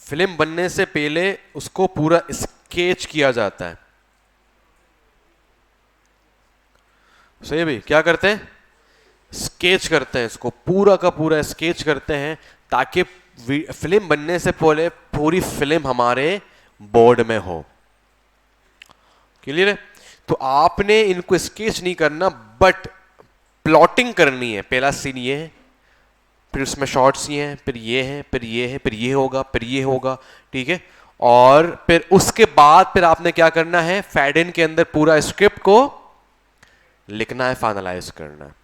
Film बनने से पहले उसको पूरा स्केच किया जाता है। सही है भाई, क्या करते हैं? स्केच करते हैं, इसको पूरा का पूरा स्केच करते हैं ताकि फिल्म बनने से पहले पूरी फिल्म हमारे बोर्ड में हो। क्लियर है? तो आपने इनको स्केच नहीं करना, बट प्लॉटिंग करनी है। पहला सीन ये है, फिर उसमें शॉर्ट्स ये हैं, फिर ये हैं, फिर ये है, फिर ये होगा, फिर ये होगा। ठीक है? और फिर उसके बाद फिर आपने क्या करना है, फैड इन के अंदर पूरा स्क्रिप्ट को लिखना है, फाइनलाइज करना है।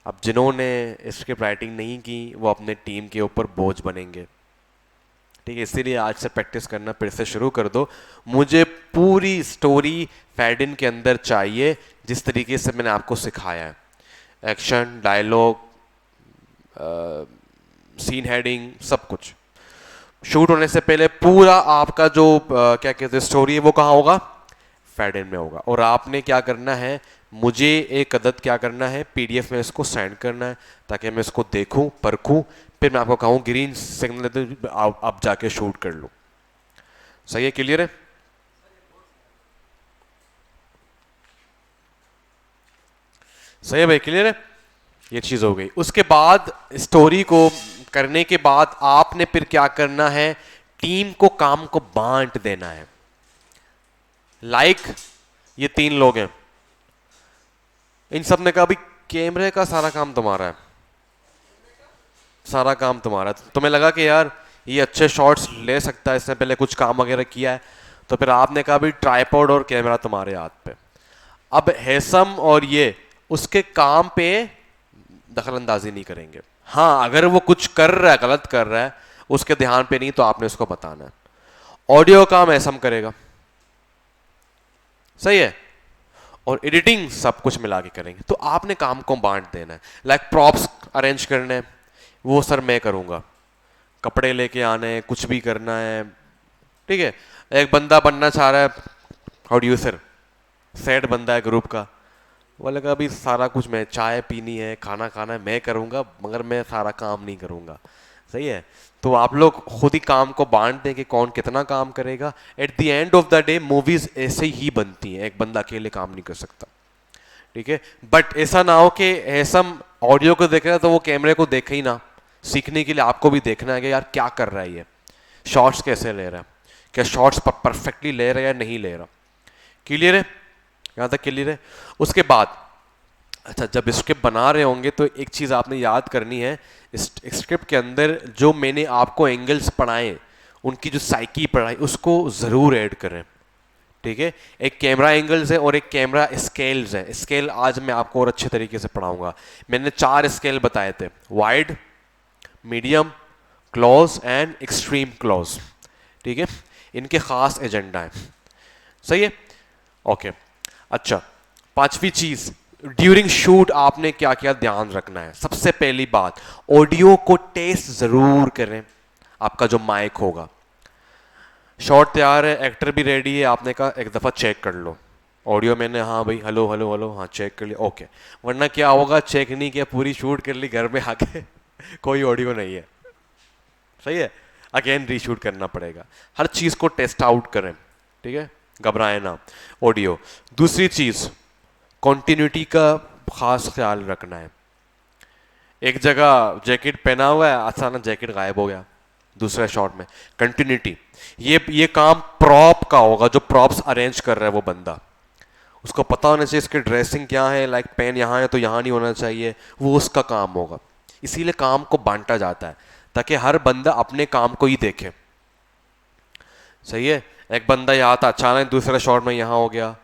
अब जिन्होंने स्क्रिप्ट राइटिंग नहीं की वो अपने टीम के ऊपर बोझ बनेंगे। ठीक है? इसीलिए आज से प्रैक्टिस करना फिर से शुरू कर दो। मुझे पूरी स्टोरी फैड इन के अंदर चाहिए जिस तरीके से मैंने आपको सिखाया है। एक्शन, डायलॉग, सीन हेडिंग, सब कुछ। शूट होने से पहले पूरा आपका जो क्या कहते हैं स्टोरी है वो कहाँ होगा? फैड इन में होगा। और आपने क्या करना है, मुझे एक अदद क्या करना है, पीडीएफ में इसको सेंड करना है ताकि मैं इसको देखूं, परखूं, फिर मैं आपको कहूँ ग्रीन सिग्नल दे, आप जाके शूट कर लो। सही है? क्लियर है? सही है भाई, क्लियर है? ये चीज हो गई। उसके बाद स्टोरी को करने के बाद आपने फिर क्या करना है, टीम को काम को बांट देना है। ये 3 लोग हैं, इन सब ने कहा भाई कैमरे का सारा काम तुम्हारा है, सारा काम तुम्हारा है। तुम्हें लगा कि यार ये अच्छे शॉट्स ले सकता है, इसने पहले कुछ काम वगैरह किया है, तो फिर आपने कहा भाई ट्राइपॉड और कैमरा तुम्हारे हाथ पे। अब हैसम और ये उसके काम पे दखल अंदाजी नहीं करेंगे। हाँ, अगर वो कुछ कर रहा है, गलत कर रहा है, उसके ध्यान पे नहीं, तो आपने उसको बताना है। ऑडियो काम हैसम करेगा। सही है? और एडिटिंग सब कुछ मिला के करेंगे। तो आपने काम को बांट देना है। लाइक प्रॉप्स अरेंज करने हैं, वो सर मैं करूंगा। कपड़े लेके आने हैं, कुछ भी करना है। ठीक है? एक बंदा बनना चाह रहा है प्रोड्यूसर, सेट बंदा है ग्रुप का, वो लगा अभी सारा कुछ मैं, चाय पीनी है, खाना खाना है, मैं करूंगा, मगर मैं सारा काम नहीं करूंगा। सही है? तो आप लोग खुद ही काम को बांट दें कि कौन कितना काम करेगा। At the end of the day movies ऐसे ही बनती हैं, एक बंदा अकेले काम नहीं कर सकता। ठीक है? बट ऐसा ना हो कि ऐसा ऑडियो को देख रहा है तो वो कैमरे को देखे ही ना। सीखने के लिए आपको भी देखना है कि यार क्या कर रहा है ये, शॉट्स कैसे ले रहा है, क्या शॉट्स परफेक्टली ले रहा है या नहीं ले रहा। क्लियर है? यहाँ तक क्लियर है? उसके बाद अच्छा, जब स्क्रिप्ट बना रहे होंगे तो एक चीज़ आपने याद करनी है, स्क्रिप्ट के अंदर जो मैंने आपको एंगल्स पढ़ाए, उनकी जो साइकी पढ़ाई, उसको ज़रूर ऐड करें। ठीक है? एक कैमरा एंगल्स है और एक कैमरा स्केल्स है। स्केल आज मैं आपको और अच्छे तरीके से पढ़ाऊंगा। मैंने 4 स्केल बताए थे, wide, medium, close and extreme close. ठीक है? इनके खास एजेंडा है। सही है? ओके। अच्छा, 5वीं चीज, ड्यूरिंग शूट आपने क्या क्या ध्यान रखना है। सबसे पहली बात, ऑडियो को टेस्ट जरूर करें। आपका जो माइक होगा, शॉट तैयार है, एक्टर भी रेडी है, आपने कहा एक दफा चेक कर लो ऑडियो। मैंने हाँ भाई, हेलो हेलो हेलो, हाँ चेक कर लिया, ओके। वरना क्या होगा, चेक नहीं किया, पूरी शूट कर ली, घर में आके कोई ऑडियो नहीं है। सही है? अगेन रीशूट करना पड़ेगा। हर चीज को टेस्ट आउट करें। ठीक है? घबराए ना। ऑडियो। दूसरी चीज, कॉन्टिन्यूटी का खास ख्याल रखना है। एक जगह जैकेट पहना हुआ है, अचानक जैकेट गायब हो गया दूसरे शॉट में। कंटिन्यूटी, ये काम प्रॉप का होगा, जो प्रॉप्स अरेंज कर रहा है वो बंदा, उसको पता होना चाहिए इसकी ड्रेसिंग क्या है। लाइक पेन यहाँ है तो यहाँ नहीं होना चाहिए, वो उसका काम होगा। इसीलिए काम को बांटा जाता है ताकि हर बंदा अपने काम को ही देखे। सही है? एक बंदा यहाँ था, अचानक दूसरे शॉट में यहाँ हो गया।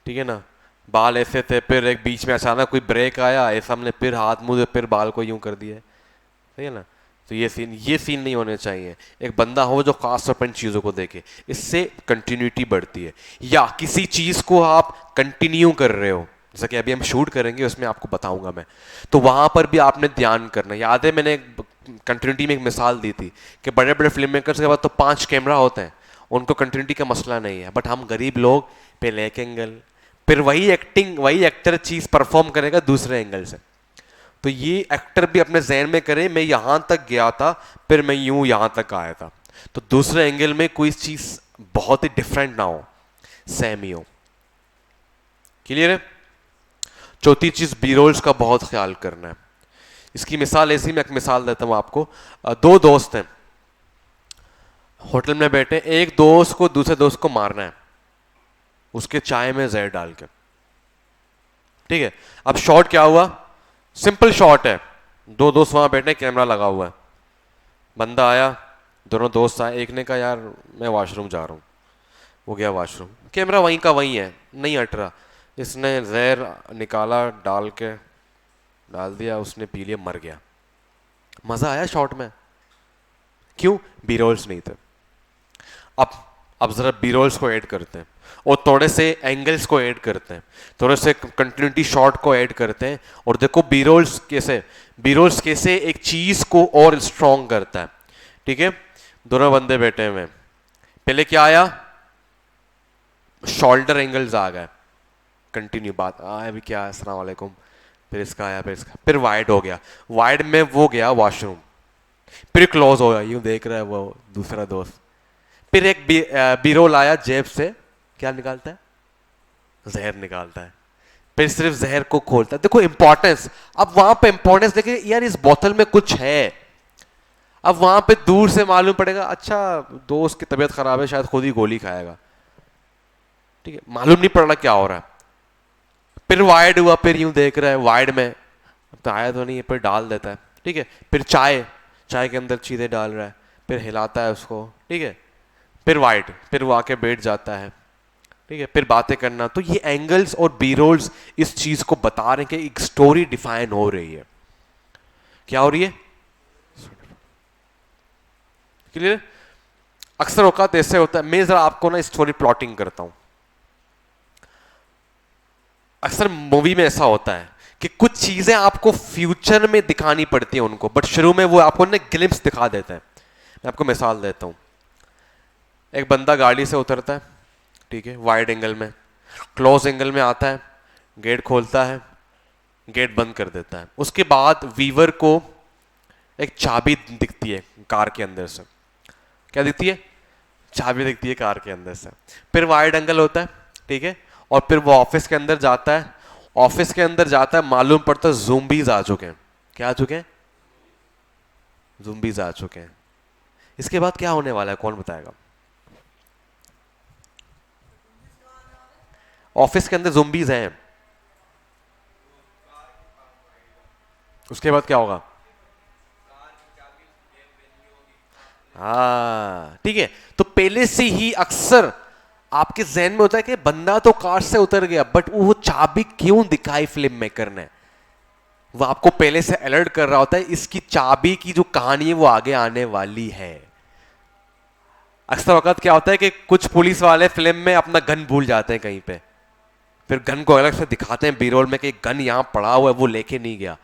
ठीक है ना? बाल ऐसे थे, फिर एक बीच में अचानक कोई ब्रेक आया, ऐसा हमने फिर हाथ मुंह फिर बाल को यूं कर दिया। सही है ना? तो ये सीन नहीं होने चाहिए। एक बंदा हो जो खास तौर पर इन चीज़ों को देखे, इससे कंटिन्यूटी बढ़ती है। या किसी चीज़ को आप कंटिन्यू कर रहे हो, जैसा कि अभी हम शूट करेंगे उसमें आपको बताऊंगा मैं, तो वहां पर भी आपने ध्यान करना। याद है मैंने कंटिन्यूटी में एक मिसाल दी थी कि बड़े बड़े फिल्म मेकर्स के पास तो 5 कैमरा होते हैं, उनको कंटिन्यूटी का मसला नहीं है। बट हम गरीब लोग, पहले एक एंगल, फिर वही एक्टर चीज परफॉर्म करेगा दूसरे एंगल से। तो ये एक्टर भी अपने जहन में करे, मैं यहां तक गया था, फिर मैं यूं यहां तक आया था। तो दूसरे एंगल में कोई चीज बहुत ही डिफरेंट ना हो, सेम ही हो। क्लियर है? चौथी चीज बी रोल्स का बहुत ख्याल करना है। इसकी मिसाल ऐसी, मैं एक मिसाल देता हूं आपको। दो दोस्त हैं, होटल में बैठे, एक दोस्त को दूसरे दोस्त को मारना है उसके चाय में जहर डाल के। ठीक है, अब शॉट क्या हुआ? सिंपल शॉट है, दो दोस्त वहां बैठे, कैमरा लगा हुआ है, बंदा आया, दोनों दोस्त आए, एक ने कहा यार मैं वॉशरूम जा रहा हूँ, वो गया वॉशरूम, कैमरा वहीं का वहीं है, नहीं हट रहा, इसने जहर निकाला, डाल दिया, उसने पी लिया, मर गया। मजा आया शॉट में, क्यों? बी रोल्स नहीं थे। अब अब जरा बी रोल्स को ऐड करते हैं और थोड़े से एंगल्स को ऐड करते हैं, थोड़े से कंटिन्यूटी शॉट को ऐड करते हैं, और देखो बी रोल्स कैसे एक चीज को और स्ट्रॉन्ग करता है। ठीक है, दोनों बंदे बैठे हुए हैं, पहले क्या आया? शोल्डर एंगल्स आ गए, कंटिन्यू बात अभी क्या, अस्सलाम वालेकुम, फिर इसका आया, फिर इसका, फिर वाइड हो गया, वाइड में वो गया वॉशरूम, फिर क्लोज हो गया, यूं देख रहा है वो दूसरा दोस्त, फिर एक बी रोल आया, जेब से क्या निकालता है? जहर निकालता है, फिर सिर्फ जहर को खोलता है। देखो इंपॉर्टेंस, अब वहां पे इंपॉर्टेंस देखिए, यार इस बोतल में कुछ है। अब वहां पे दूर से मालूम पड़ेगा, अच्छा दोस्त की तबीयत खराब है, शायद खुद ही गोली खाएगा। ठीक है, मालूम नहीं पड़ रहा क्या हो रहा है। फिर वाइड हुआ, फिर यूं देख रहा है, वाइड में अब तो आया तो नहीं है, फिर डाल देता है। ठीक है, फिर चाय के अंदर चीजें डाल रहा है, फिर हिलाता है उसको। ठीक है, फिर वाइड, फिर वो आके बैठ जाता है। ठीक है, फिर बातें करना। तो ये एंगल्स और बी रोल्स इस चीज को बता रहे हैं कि एक स्टोरी डिफाइन हो रही है। क्या हो रही है? क्लियर? अक्सर औकात ऐसे होता है, मैं जरा आपको ना स्टोरी प्लॉटिंग करता हूं। अक्सर मूवी में ऐसा होता है कि कुछ चीजें आपको फ्यूचर में दिखानी पड़ती है उनको, बट शुरू में वो आपको ना ग्लिम्स दिखा देता है। मैं आपको मिसाल देता हूं, एक बंदा गाड़ी से उतरता है, ठीक है, वाइड एंगल में, क्लोज एंगल में आता है, गेट खोलता है, गेट बंद कर देता है। उसके बाद वीवर को एक चाबी दिखती है कार के अंदर से। क्या दिखती है? चाबी दिखती है कार के अंदर से। फिर वाइड एंगल होता है, ठीक है, और फिर वो ऑफिस के अंदर जाता है। ऑफिस के अंदर जाता है, मालूम पड़ता है ज़ूम्बीज आ चुके हैं। क्या आ चुके हैं? ज़ूम्बीज आ चुके हैं। इसके बाद क्या होने वाला है, कौन बताएगा? ऑफिस के अंदर ज़ूम्बीज हैं, उसके बाद क्या होगा? हाँ ठीक है, तो पहले से ही अक्सर आपके जहन में होता है कि बंदा तो कार से उतर गया, बट वो चाबी क्यों दिखाई फिल्म मेकर ने? वो आपको पहले से अलर्ट कर रहा होता है, इसकी चाबी की जो कहानी है वो आगे आने वाली है। अक्सर वक्त क्या होता है कि कुछ पुलिस वाले फिल्म में अपना गन भूल जाते हैं कहीं पे, फिर गन को अलग से दिखाते हैं बी रोल में कि गन यहां पड़ा हुआ है, वो लेके नहीं गया।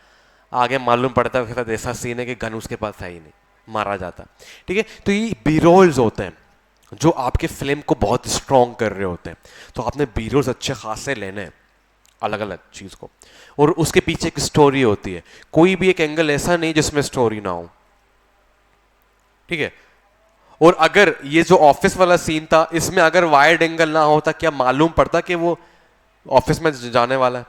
आगे मालूम पड़ता है कि ऐसा सीन है कि गन उसके पास है ही नहीं, मारा जाता। ठीक है, तो ये बी रोल्स होते हैं जो आपके फिल्म को बहुत स्ट्रॉन्ग कर रहे होते हैं। तो आपने बी रोल्स अच्छे खासे लेने हैं, अलग अलग चीज को, और उसके पीछे एक स्टोरी होती है। कोई भी एक एंगल ऐसा नहीं जिसमें स्टोरी ना हो। ठीक है, और अगर ये जो ऑफिस वाला सीन था, इसमें अगर वाइड एंगल ना होता, क्या मालूम पड़ता कि वो ऑफिस में जाने वाला है?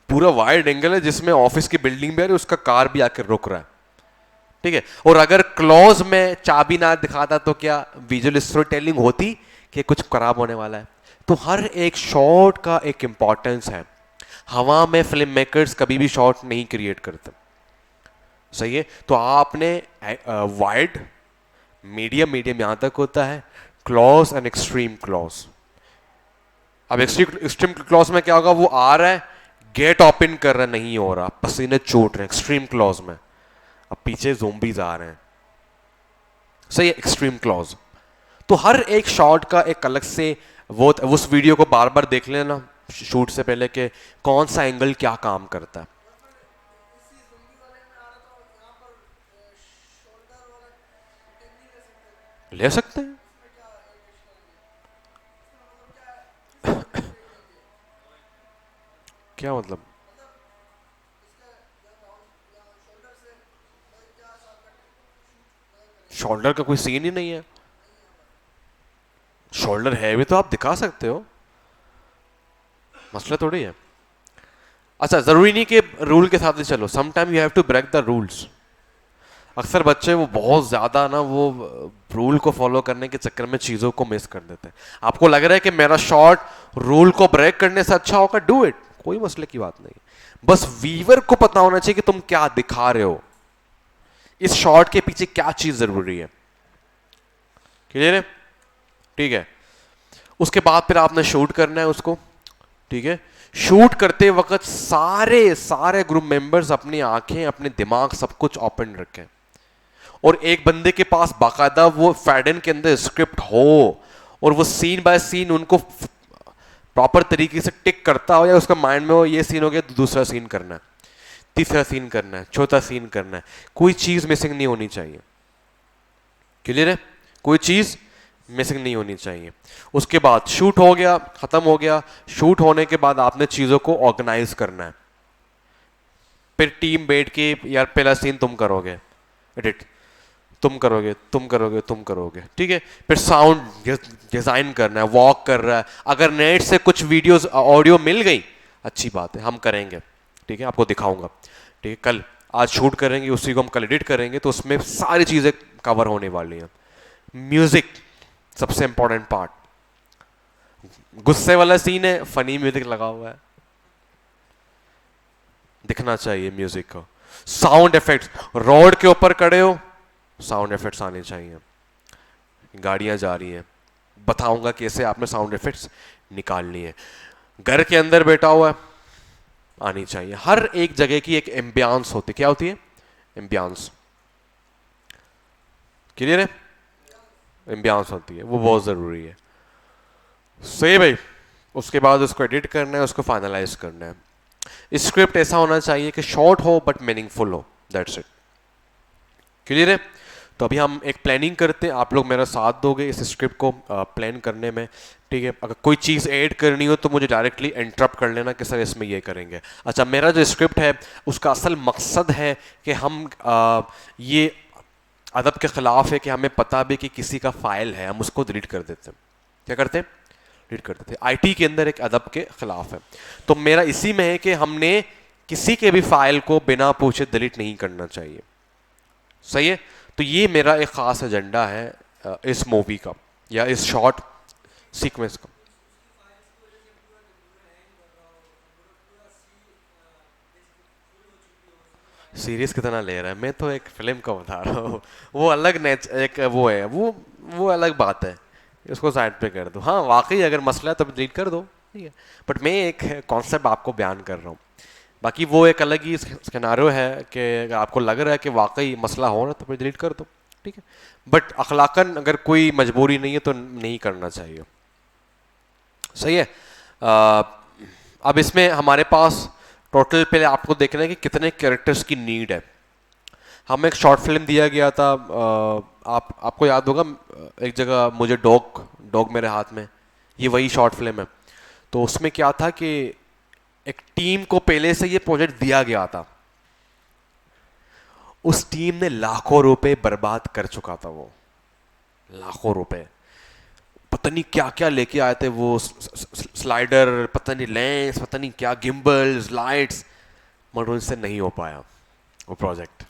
पूरा वाइड एंगल है जिसमें ऑफिस की बिल्डिंग भी आ रही है, उसका कार भी आकर रुक रहा है। ठीक है, और अगर क्लॉज में चाबी ना दिखाता तो क्या विजुअल स्टोरी टेलिंग होती कि कुछ खराब होने वाला है? तो हर एक शॉट का एक इंपॉर्टेंस है। हवा में फिल्म मेकर्स कभी भी शॉट नहीं क्रिएट करते। सही है, तो आपने वाइड, मीडियम, मीडियम यहां तक होता है, क्लॉज एंड एक्सट्रीम क्लॉज। अब एक्सट्रीम क्लॉज में क्या होगा? वो आ रहा है, गेट ओपन कर रहा, नहीं हो रहा, पसीने चूट रहे हैं एक्सट्रीम क्लॉज में, अब पीछे जोम्बीज आ रहे हैं। सही है, एक्सट्रीम क्लॉज। तो हर एक शॉट का एक अलग से वो, उस वीडियो को बार बार देख लेना शूट से पहले कि कौन सा एंगल क्या काम करता है। ले सकते हैं, क्या मतलब? शोल्डर का कोई सीन ही नहीं है। शोल्डर है भी तो आप दिखा सकते हो, मसला थोड़ी है। अच्छा, जरूरी नहीं कि रूल के साथ ही चलो, some time you have to break the rules. अक्सर बच्चे वो बहुत ज्यादा ना वो रूल को फॉलो करने के चक्कर में चीजों को मिस कर देते हैं। आपको लग रहा है कि मेरा शॉट रूल को ब्रेक करने से अच्छा होगा, डू इट, कोई मसले की बात नहीं। बस वीवर को पता होना चाहिए कि तुम क्या दिखा रहे हो, इस शॉट के पीछे क्या चीज जरूरी है। क्लियर है? ठीक है। उसके बाद फिर आपने शूट करना है उसको। ठीक है, शूट करते वक्त सारे सारे ग्रुप मेंबर्स अपनी आंखें, अपने दिमाग, सब कुछ ओपन रखें, और एक बंदे के पास बाकायदा वो फैडन के अंदर स्क्रिप्ट हो, और वो सीन बाय सीन उनको प्रॉपर तरीके से टिक करता हो, या उसका माइंड में हो ये सीन हो गया तो दूसरा सीन करना है, तीसरा सीन करना है, चौथा सीन करना है, कोई चीज मिसिंग नहीं होनी चाहिए। क्लियर है? कोई चीज मिसिंग नहीं होनी चाहिए। उसके बाद शूट हो गया, खत्म हो गया। शूट होने के बाद आपने चीजों को ऑर्गेनाइज करना है। फिर टीम बैठ के यार पहला सीन तुम करोगे एडिट, तुम करोगे, तुम करोगे, तुम करोगे। ठीक है, फिर साउंड डिजाइन करना है, वॉक कर रहा है, अगर नेट से कुछ वीडियोस ऑडियो मिल गई अच्छी बात है, हम करेंगे। ठीक है, आपको दिखाऊंगा। ठीक है, कल आज शूट करेंगे, उसी को हम कल एडिट करेंगे, तो उसमें सारी चीजें कवर होने वाली हैं। म्यूजिक सबसे इंपॉर्टेंट पार्ट। गुस्से वाला सीन है, फनी म्यूजिक लगा हुआ है, दिखना चाहिए म्यूजिक को। साउंड इफेक्ट्स, रोड के ऊपर खड़े हो, साउंड इफेक्ट्स आने चाहिए। गाड़ियां जा रही हैं, बताऊंगा कैसे आपने साउंड इफेक्ट्स निकालनी है। घर के अंदर बैठा हुआ है, आनी चाहिए। हर एक जगह की एक एम्बियांस होती है। क्या होती है? एम्बियांस। क्लियर है? एम्बियांस होती है, वो बहुत जरूरी है। सही भाई। उसके बाद उसको एडिट करना है, उसको फाइनलाइज करना है। स्क्रिप्ट ऐसा होना चाहिए कि शॉर्ट हो बट मीनिंगफुल हो, दैट्स इट। क्लियर है? तो अभी हम एक प्लानिंग करते हैं, आप लोग मेरा साथ दोगे इस स्क्रिप्ट को प्लान करने में। ठीक है, अगर कोई चीज़ ऐड करनी हो तो मुझे डायरेक्टली इंटरप्ट कर लेना कि सर इसमें ये करेंगे। अच्छा, मेरा जो स्क्रिप्ट है उसका असल मकसद है कि हम ये अदब के ख़िलाफ़ है कि हमें पता भी कि किसी का फाइल है, हम उसको डिलीट कर देते हैं। क्या करते हैं? डिलीट कर देते हैं। आईटी के अंदर एक अदब के ख़िलाफ़ है। तो मेरा इसी में है कि हमने किसी के भी फाइल को बिना पूछे डिलीट नहीं करना चाहिए। सही है? तो ये मेरा एक ख़ास एजेंडा है इस मूवी का, या इस शॉर्ट सीक्वेंस का। सीरीज कितना ले रहा है? मैं तो एक फिल्म का बता रहा हूँ, वो अलग एक वो है, वो अलग बात है, उसको साइड पे कर दो। हाँ वाकई अगर मसला है तो डिलीट कर दो, ठीक है, बट मैं एक कॉन्सेप्ट आपको बयान कर रहा हूँ। बाकी वो एक अलग ही सिनेरियो है कि अगर आपको लग रहा है कि वाकई मसला हो रहा है तो फिर डिलीट कर दो, ठीक है, बट अखलाकन अगर कोई मजबूरी नहीं है तो नहीं करना चाहिए। सही है? अब इसमें हमारे पास टोटल पहले आपको देखना है कि कितने कैरेक्टर्स की नीड है। हमें एक शॉर्ट फिल्म दिया गया था, आपको याद होगा, एक जगह मुझे डॉग मेरे हाथ में, ये वही शॉर्ट फिल्म है। तो उसमें क्या था कि एक टीम को पहले से ये प्रोजेक्ट दिया गया था, उस टीम ने लाखों रुपए बर्बाद कर चुका था, वो लाखों रुपए, पता नहीं क्या क्या लेके आए थे वो, स्लाइडर, पता नहीं लेंस, पता नहीं क्या, गिम्बल्स, लाइट्स, मगर उनसे नहीं हो पाया वो प्रोजेक्ट।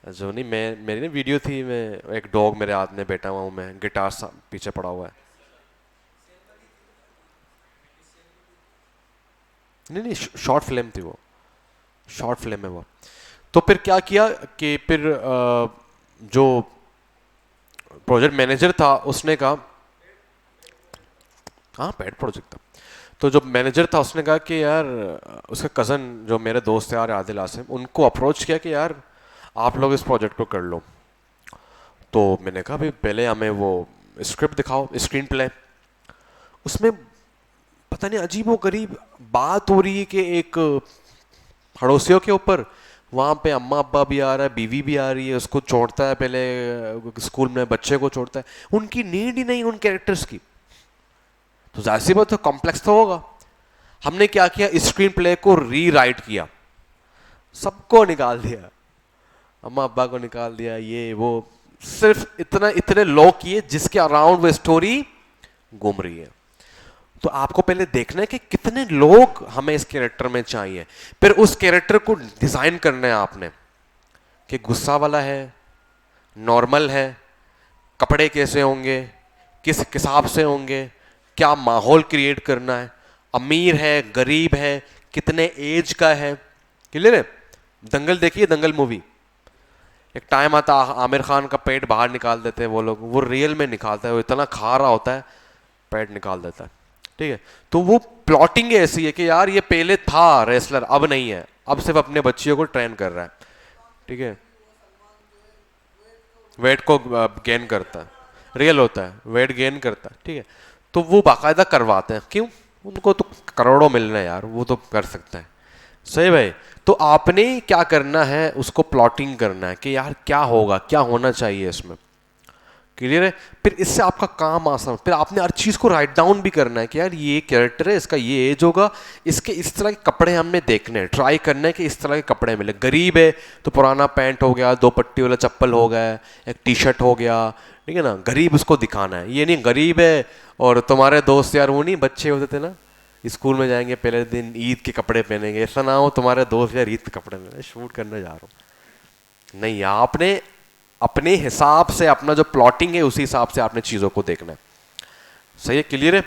जो नहीं, मेरी ना वीडियो थी, मैं एक डॉग मेरे हाथ में बैठा हुआ हूँ, मैं गिटार पीछे पड़ा हुआ है। नहीं नहीं, शॉर्ट फिल्म थी वो, शॉर्ट फिल्म है वो। तो फिर क्या किया कि फिर जो प्रोजेक्ट मैनेजर था उसने कहा, हाँ पेड प्रोजेक्ट था, तो जो मैनेजर था उसने कहा कि यार, उसका कज़न जो मेरे दोस्त है यार आदिल आसिम, उनको अप्रोच किया कि यार आप लोग इस प्रोजेक्ट को कर लो। तो मैंने कहा भाई पहले हमें वो स्क्रिप्ट दिखाओ, स्क्रीन प्ले। उसमें पता नहीं अजीब व गरीब बात हो रही है कि एक पड़ोसियों के ऊपर, वहाँ पे अम्मा अब्बा भी आ रहा है, बीवी भी आ रही है, उसको छोड़ता है पहले स्कूल में, बच्चे को छोड़ता है, उनकी नीड ही नहीं उन कैरेक्टर्स की, तो जाहिर सी बात तो कॉम्प्लेक्स तो होगा। हमने क्या किया, स्क्रीन प्ले को री राइट किया, सबको निकाल दिया, अम्मा अब्बा को निकाल दिया, ये वो, सिर्फ इतना इतने लोग किए जिसके अराउंड वो स्टोरी घूम रही है। तो आपको पहले देखना है कि कितने लोग हमें इस कैरेक्टर में चाहिए, फिर उस कैरेक्टर को डिजाइन करना है आपने कि गुस्सा वाला है, नॉर्मल है, कपड़े कैसे होंगे, किस हिसाब से होंगे, क्या माहौल क्रिएट करना है, अमीर है, गरीब है, कितने एज का है। क्लियर है? दंगल देखिए, दंगल मूवी, एक टाइम आता आमिर खान का पेट बाहर निकाल देते हैं वो लोग, वो रियल में निकालता है, वो इतना खा रहा होता है पेट निकाल देता है। ठीक है, तो वो प्लॉटिंग ऐसी है कि यार ये पहले था रेसलर, अब नहीं है, अब सिर्फ अपने बच्चियों को ट्रेन कर रहा है। ठीक है, वेट को गेन करता है, रियल होता है, वेट गेन करता है। ठीक है, तो वो बाकायदा करवाते हैं, क्यों? उनको तो करोड़ों मिल रहे हैं यार, वो तो कर सकते हैं। सही भाई। तो आपने क्या करना है, उसको प्लॉटिंग करना है कि यार क्या होगा, क्या होना चाहिए इसमें। क्लियर है? फिर इससे आपका काम आसान, फिर आपने हर चीज़ को राइट डाउन भी करना है कि यार ये कैरेक्टर है, इसका ये एज होगा, इसके इस तरह के कपड़े हमने देखने हैं, ट्राई करना है कि इस तरह के कपड़े मिले। गरीब है तो पुराना पैंट हो गया, 2 पट्टी वाला चप्पल हो गया, एक टी शर्ट हो गया। ठीक है ना, गरीब उसको दिखाना है, ये नहीं गरीब है और तुम्हारे दोस्त यार वो नहीं बच्चे होते थे ना, स्कूल में जाएंगे पहले दिन ईद के कपड़े पहनेंगे, ऐसा ना हो तुम्हारे दोस्त यार ईद के कपड़े में शूट करने जा रहा हूँ। नहीं, आपने अपने हिसाब से अपना जो प्लॉटिंग है उसी हिसाब से आपने चीजों को देखना है। सही है? क्लियर है?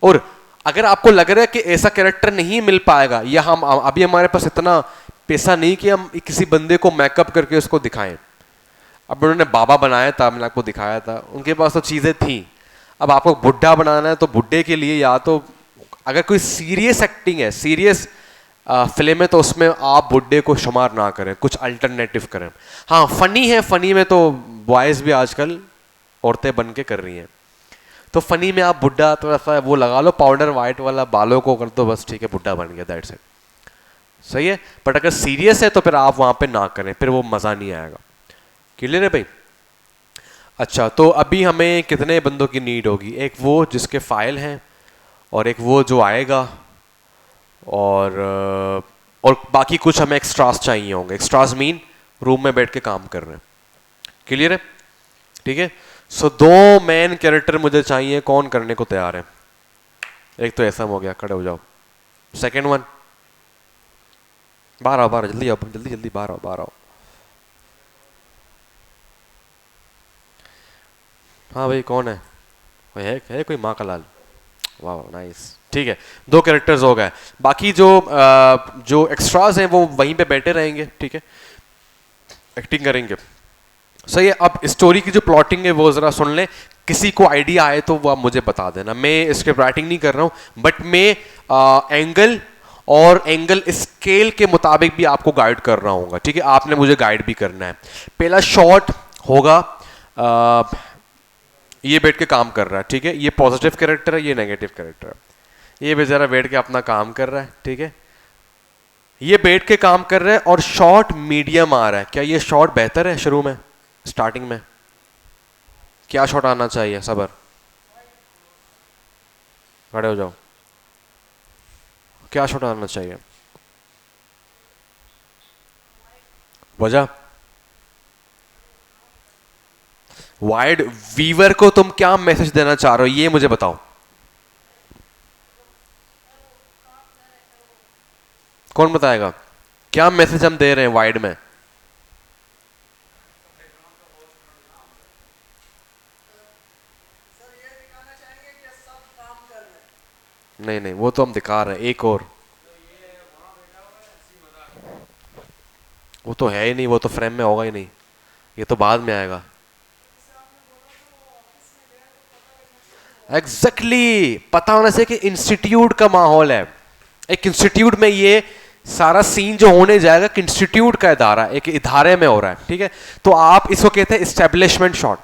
और अगर आपको लग रहा है कि ऐसा कैरेक्टर नहीं मिल पाएगा, या हम अभी हमारे पास इतना पैसा नहीं कि हम किसी बंदे को मेकअप करके उसको दिखाएं। अब उन्होंने बाबा बनाया था, मैंने आपको दिखाया था, उनके पास तो चीजें थी। अब आपको बुढ़ा बनाना है तो बुढ़े के लिए या तो अगर कोई सीरियस एक्टिंग है, सीरियस फिल्म है, तो उसमें आप बुड्ढे को शुमार ना करें, कुछ अल्टरनेटिव करें। हाँ फनी है, फनी में तो बॉयज भी आजकल औरतें बन के कर रही हैं, तो फनी में आप बुड्ढा थोड़ा सा वो लगा लो, पाउडर वाइट वाला, बालों को कर दो बस, ठीक है, बुड्ढा बन गया, दैट्स इट। सही है? बट अगर सीरियस है तो फिर आप वहां पे ना करें, फिर वो मजा नहीं आएगा। क्लियर है भाई? अच्छा, तो अभी हमें कितने बंदों की नीड होगी? एक वो जिसके फाइल हैं, और एक वो जो आएगा, और बाकी कुछ हमें एक्स्ट्रास चाहिए होंगे। एक्स्ट्रास मीन रूम में बैठ के काम कर रहे हैं। क्लियर है? ठीक है, सो 2 मेन कैरेक्टर मुझे चाहिए, कौन करने को तैयार है? एक तो ऐसा हो गया, खड़े हो जाओ। सेकेंड वन, बाहर आओ, बाहर जल्दी आओ, जल्दी जल्दी बाहर आओ, बाहर आओ। हाँ भाई, कौन है? कोई है कोई माँ का लाल? वाह नाइस। ठीक है, 2 कैरेक्टर्स हो गए, बाकी जो एक्स्ट्रास हैं वो वहीं पे बैठे रहेंगे। ठीक है, एक्टिंग करेंगे। सही है, अब स्टोरी की जो प्लॉटिंग है वो जरा सुन लें, किसी को आइडिया आए तो वो आप मुझे बता देना। मैं स्क्रिप्ट राइटिंग नहीं कर रहा हूँ, बट मैं एंगल और एंगल स्केल के मुताबिक भी आपको गाइड कर रहा हूँ। ठीक है, आपने मुझे गाइड भी करना है। पहला शॉट होगा, ये बैठ के काम कर रहा है। ठीक है, ये पॉजिटिव कैरेक्टर है, ये नेगेटिव कैरेक्टर है। ये बेचारा बैठ के अपना काम कर रहा है। ठीक है, ये बैठ के काम कर रहा है और शॉट मीडियम आ रहा है। क्या ये शॉट बेहतर है? शुरू में, स्टार्टिंग में क्या शॉट आना चाहिए? सबर, खड़े हो जाओ। क्या शॉट आना चाहिए? वजह? वाइड वीवर को तुम क्या मैसेज देना चाह रहे हो, ये मुझे बताओ। कौन बताएगा क्या मैसेज हम दे रहे हैं वाइड में? नहीं नहीं, वो तो हम दिखा रहे हैं। एक और, वो तो है ही नहीं, वो तो फ्रेम में होगा ही नहीं, ये तो बाद में आएगा। एग्जैक्टली पता होना चाहिए कि इंस्टीट्यूट का माहौल है। एक इंस्टीट्यूट में ये सारा सीन जो होने जाएगा कि इंस्टीट्यूट का इदारा, एक इदारे में हो रहा है। ठीक है, तो आप इसको कहते हैं इस्टेब्लिशमेंट शॉट।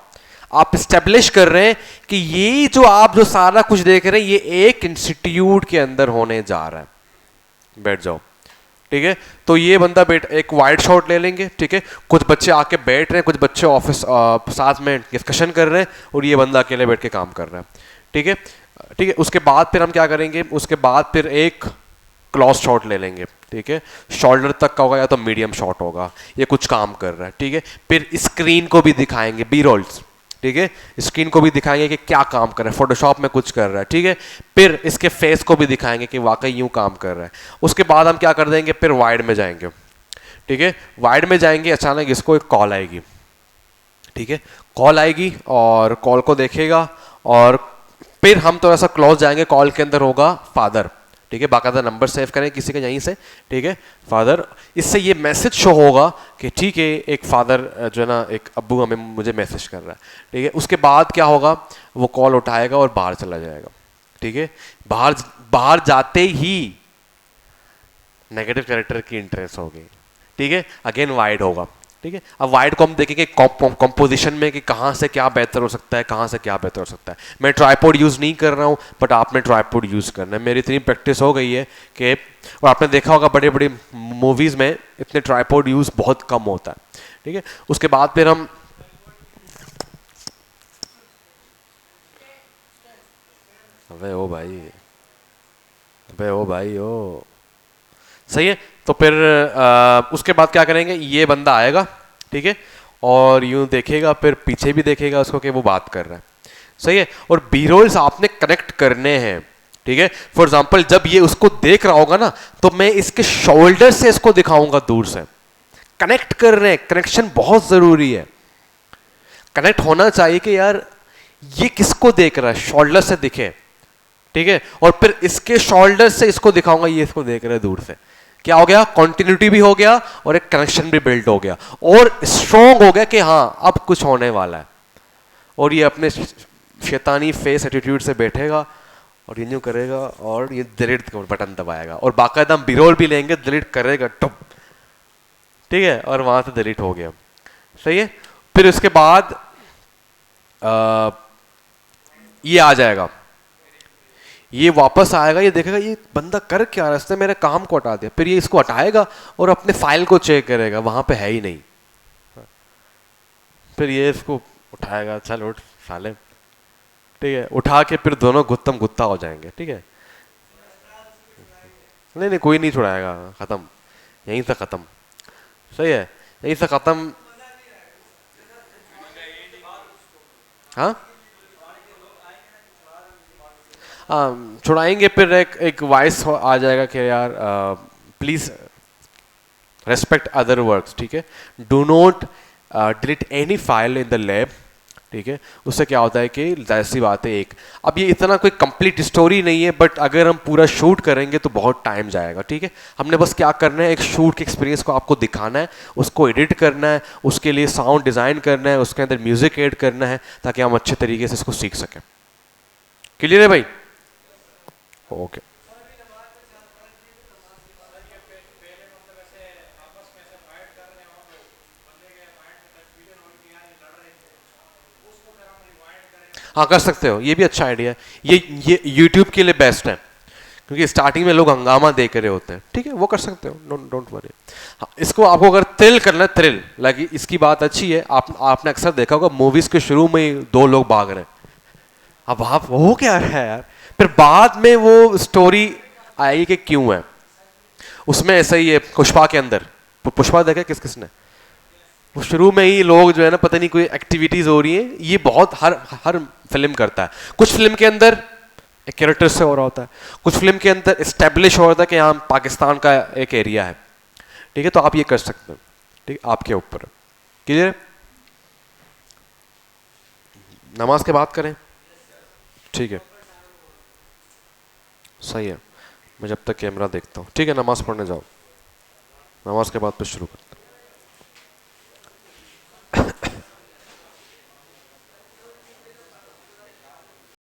आप इस्टेब्लिश कर रहे हैं कि ये जो आप जो सारा कुछ देख रहे हैं ये एक इंस्टीट्यूट के अंदर होने जा रहा है। बैठ जाओ। ठीक है, तो ये बंदा बैठ, एक वाइड शॉट ले लेंगे। ठीक है, कुछ बच्चे आके बैठ रहे हैं, कुछ बच्चे ऑफिस साथ में डिस्कशन कर रहे हैं, और ये बंदा अकेले बैठ के काम कर रहा है। ठीक है, ठीक है, उसके बाद फिर हम क्या करेंगे? उसके बाद फिर एक क्लॉज शॉट ले लेंगे, ठीक है, शोल्डर तक का होगा या तो मीडियम शॉट होगा, ये कुछ काम कर रहा है, ठीक है। फिर स्क्रीन को भी दिखाएंगे, बी रोल्स, ठीक है, स्क्रीन को भी दिखाएंगे कि क्या काम कर रहा है, फोटोशॉप में कुछ कर रहा है, ठीक है। फिर इसके फेस को भी दिखाएंगे कि वाकई यूं काम कर रहा है। उसके बाद हम क्या कर देंगे, फिर वाइड में जाएंगे, ठीक है। वाइड में जाएंगे, अचानक इसको एक कॉल आएगी, ठीक है, कॉल आएगी और कॉल को देखेगा और फिर हम थोड़ा सा क्लोज जाएंगे, कॉल के अंदर होगा फादर, ठीक है, बाकायदा नंबर सेव करें किसी के यहीं से, ठीक है, फादर। इससे ये मैसेज शो होगा कि ठीक है एक फादर जो है ना, एक अब्बू हमें मुझे मैसेज कर रहा है, ठीक है। उसके बाद क्या होगा, वो कॉल उठाएगा और बाहर चला जाएगा, ठीक है। बाहर बाहर जाते ही नेगेटिव कैरेक्टर की इंट्रेंस होगी, ठीक है, अगेन वाइड होगा, ठीक है। अब वाइड को हम देखेंगे कंपोजिशन में कि कहाँ से क्या बेहतर हो सकता है, कहाँ से क्या बेहतर हो सकता है। मैं ट्राइपॉड यूज़ नहीं कर रहा हूँ, बट आपने ट्राइपॉड यूज़ करना है। मेरी इतनी प्रैक्टिस हो गई है कि, और आपने देखा होगा बड़े बड़े मूवीज़ में इतने ट्राइपॉड यूज़ बहुत कम होता है, ठीक है। उसके बाद फिर हम अबे ओ भाई, अबे ओ भाई ओ, सही है। तो फिर उसके बाद क्या करेंगे, ये बंदा आएगा, ठीक है, और यूं देखेगा, फिर पीछे भी देखेगा उसको कि वो बात कर रहा है, सही है। और बी रोल्स आपने कनेक्ट करने हैं, ठीक है। फॉर एग्जाम्पल जब ये उसको देख रहा होगा ना, तो मैं इसके शोल्डर से इसको दिखाऊंगा दूर से। कनेक्ट कर रहे हैं, कनेक्शन बहुत जरूरी है। कनेक्ट होना चाहिए कि यार ये किसको देख रहा है, शोल्डर से दिखे, ठीक है। और फिर इसके शोल्डर से इसको दिखाऊंगा, ये इसको देख रहे हैं दूर से। क्या हो गया, कॉन्टिन्यूटी भी हो गया और एक कनेक्शन भी बिल्ड हो गया और स्ट्रॉन्ग हो गया कि हाँ अब कुछ होने वाला है। और ये अपने शैतानी फेस एटीट्यूड से बैठेगा और यूं करेगा और ये डिलीट बटन दबाएगा और बाकायदा हम बिरोल भी लेंगे, डिलीट करेगा टप, ठीक है, और वहां से डिलीट हो गया, सही है। फिर उसके बाद ये आ जाएगा, ये वापस आएगा, ये देखेगा ये बंदा कर क्या रहा है, इसने मेरे काम को हटा दिया। फिर ये इसको हटाएगा और अपने फाइल को चेक करेगा, वहां पे है ही नहीं। फिर ये इसको उठाएगा, चल उठ साले, ठीक है, उठा के फिर दोनों गुत्तम गुत्ता हो जाएंगे, ठीक है। नहीं नहीं, कोई नहीं छुड़ाएगा, खत्म, यहीं से खत्म, सही है, यहीं से खत्म। हाँ छुड़ाएंगे, फिर एक एक वॉइस आ जाएगा कि यार प्लीज रेस्पेक्ट अदर वर्क्स, ठीक है, do not delete any file in the lab, ठीक है। उससे क्या होता है कि जाहिर सी बात है, एक अब ये इतना कोई कंप्लीट स्टोरी नहीं है, बट अगर हम पूरा शूट करेंगे तो बहुत टाइम जाएगा, ठीक है। हमने बस क्या करना है, एक शूट के एक्सपीरियंस को आपको दिखाना है, उसको एडिट करना है, उसके लिए साउंड डिज़ाइन करना है, उसके अंदर म्यूजिक ऐड करना है, ताकि हम अच्छे तरीके से इसको सीख सकें। क्लियर है भाई? ओके। हाँ कर सकते हो, ये भी अच्छा आइडिया है। ये यूट्यूब के लिए बेस्ट है, क्योंकि स्टार्टिंग में लोग हंगामा देख रहे होते हैं, ठीक है, वो कर सकते हो, डोंट वरी। हाँ, इसको आपको अगर थ्रिल करना है, थ्रिल लाइक इसकी बात अच्छी है। आपने अक्सर देखा होगा मूवीज के शुरू में ही दो लोग भाग रहे हैं, अब आप वो क्या है यार, फिर बाद में वो स्टोरी आएगी कि क्यों है। उसमें ऐसा ही है पुष्पा के अंदर, पुष्पा देखा किस किसने, वो शुरू में ही लोग जो है ना, पता नहीं कोई एक्टिविटीज हो रही है, ये बहुत हर हर फिल्म करता है। कुछ फिल्म के अंदर एक कैरेक्टर से हो रहा होता है, कुछ फिल्म के अंदर इस्टेब्लिश हो रहा था कि हाँ पाकिस्तान का एक एरिया है, ठीक है, तो आप ये कर सकते हैं, ठीक है, आपके ऊपर। क्लियर? नमाज के बाद करें, ठीक है, सही है। मैं जब तक कैमरा देखता हूँ, ठीक है, नमाज पढ़ने जाओ, नमाज के बाद फिर शुरू करते हैं।